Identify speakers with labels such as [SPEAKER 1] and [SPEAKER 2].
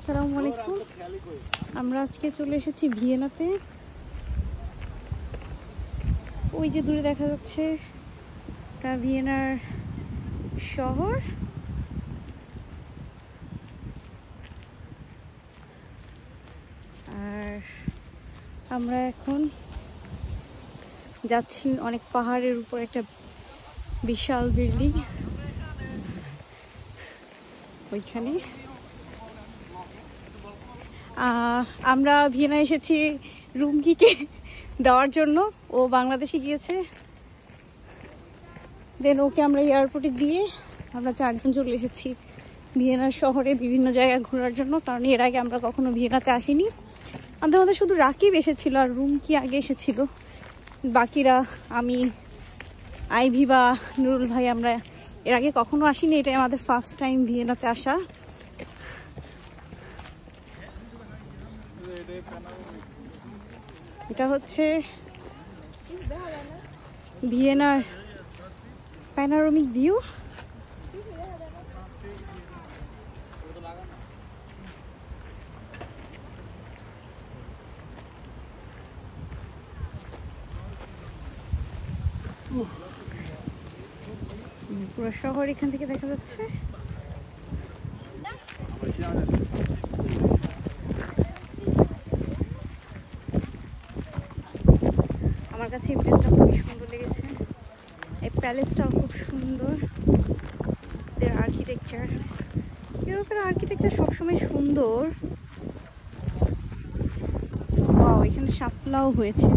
[SPEAKER 1] আসসালামু আলাইকুম। আমরা আজকে চলে এসেছি ভিয়েনাতে। ওই যে দূরে দেখা যাচ্ছে এটা ভিয়েনার শহর। আর আমরা এখন যাচ্ছি অনেক পাহাড়ের উপর একটা বিশাল বিল্ডিং, ওইখানে। আমরা ভিয়েনা এসেছি রুমকিকে দেওয়ার জন্য, ও বাংলাদেশে গিয়েছে। দেন ওকে আমরা এয়ারপোর্টে দিয়ে আমরা চারজন চলে এসেছি ভিয়েনার শহরে বিভিন্ন জায়গায় ঘোরার জন্য, কারণ এর আগে আমরা কখনো ভিয়েনাতে আসিনি। আমাদের শুধু রাকিব এসেছিল আর রুমকি আগে এসেছিল, বাকিরা আমি, আইভি বা নুরুল ভাই আমরা এর আগে কখনো আসিনি। এটাই আমাদের ফার্স্ট টাইম ভিয়েনাতে আসা। এটা হচ্ছে ভিয়েনার প্যানোরামিক ভিউ। পুরো শহর এখান থেকে দেখা যাচ্ছে। আমার কাছে এই প্লেসটা খুবই সুন্দর লেগেছে। এই প্যালেসটাও খুব সুন্দর। এর আর্কিটেকচার, ইউরোপের আর্কিটেকচার সবসময় সুন্দর। এখানে শাপলাও হয়েছে।